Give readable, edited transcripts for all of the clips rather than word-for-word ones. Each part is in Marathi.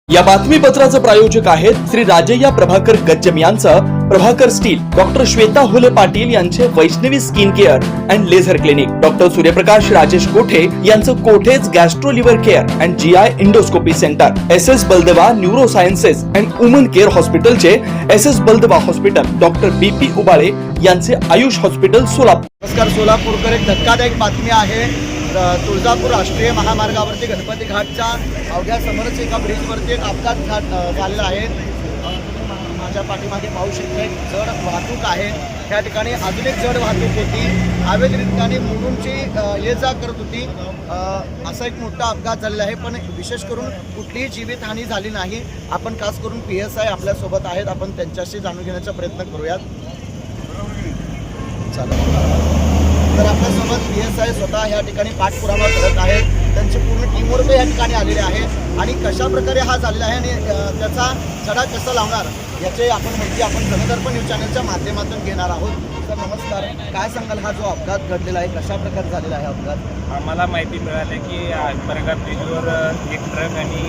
या बातमीपत्राचे प्रायोजक आहेत श्री राजय्या प्रभाकर गज्जम यांचं प्रभाकर स्टील, डॉक्टर श्वेता हुले पाटील यांचे Vaishnavi skin care and laser clinic, doctor Suryaprakash Rajesh Kothe यांचं Kothe's gastro liver care and GI endoscopy centre, S Baldeva neuro sciences and woman care हॉस्पिटलचे S Baldeva hospital, doctor BP Ubale यांचे आयुष हॉस्पिटल सोलापूर. नमस्कार. सोलापूरकर एक धक्कादायक बातमी आहे. तुळजापूर राष्ट्रीय महामार्गावरती गणपती घाटच्या अवघ्या समोरच एका ब्रिजवरती एक अपघात झालेला आहे. माझ्या पाठीमागे पाहू शकता एक जड वाहतूक आहे. त्या ठिकाणी अजून एक जड वाहतूक होती, अवैधरित्याने मुलुंडची ये जा करत होती. असा एक मोठा अपघात झालेला आहे, पण विशेष करून कुठलीही जीवितहानी झाली नाही. आपण खास करून PSI आपल्यासोबत आहेत, आपण त्यांच्याशी जाणून घेण्याचा प्रयत्न करूयात. तर आपल्यासोबत PSI स्वतः या ठिकाणी पाठपुरावा करत आहेत. त्यांची पूर्ण टीमवर्क या ठिकाणी आलेले आहे आणि कशा प्रकारे हा झालेला आहे आणि त्याचा छडा कसा लावणार याचे आपण माहिती आपण जनदर्पण न्यूज चॅनलच्या माध्यमातून घेणार आहोत. तर नमस्कार, काय सांगाल, हा जो अपघात घडलेला आहे कशा प्रकारे झालेला आहे अपघात? आम्हाला माहिती मिळाली की परगार ब्रिजवर एक ट्रक आणि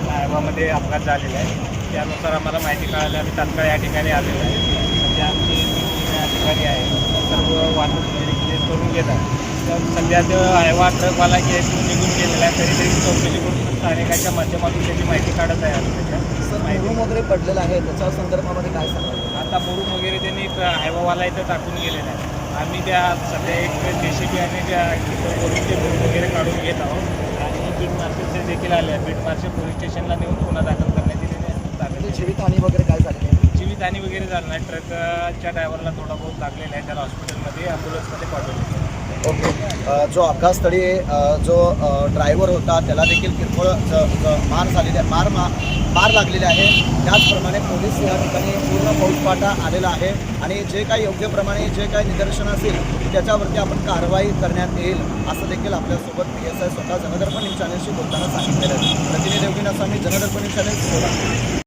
हायवामध्ये अपघात झालेला आहे. त्यानुसार आम्हाला माहिती कळाली, आम्ही तात्काळ या ठिकाणी आलेलो आहे. म्हणजे आमची या ठिकाणी आहे सर्व वाहतूक क्लिअर करून घेतात. तर सध्या तो हायवा ट्रकवाला निघून गेलेला आहे, तरी चौकशी करून स्थानिकाच्या माध्यमातून त्याची माहिती काढत आहे. आम्ही त्याच्या मुरुम वगैरे पडलेला आहे, त्याच्या संदर्भामध्ये काय सांगाल? आता मुरुम वगैरे त्यांनी एक हायवावाला इथं टाकून गेलेला आहे. आम्ही त्या सध्या एक JCB आणि त्या वरून ते मुरुम वगैरे काढून घेत आहोत आणि बीट मार्शलचे देखील आले आहे. बीट मार्शल पोलीस स्टेशनला नेऊन गुन्हा दाखल करण्यात येलेले आहे. जीवितहानी वगैरे काय झाली आहे? जीवितहानी वगैरे झालं नाही. ट्रकच्या ड्रायव्हरला थोडा बहुत लागलेला आहे, त्याला हॉस्पिटलमध्ये ॲम्ब्युलन्समध्ये पाठवलं. ओके. जो अपघातस्थळी जो ड्रायव्हर होता त्याला देखील किरकोळ मार झालेली आहे, मार लागलेले आहे. त्याचप्रमाणे पोलीस या ठिकाणी पूर्ण फौजफाटा आलेला आहे आणि जे काही योग्यप्रमाणे जे काही निदर्शन असेल त्याच्यावरती आपण कारवाई करण्यात येईल असं देखील आपल्यासोबत PSI स्वतः जनदर्पण न्यूज चॅनलशी बोलताना सांगितलेलं आहे. प्रतिनिधी योगिन असा मी जनदर्पण न्यूज चॅनल सोलापूर.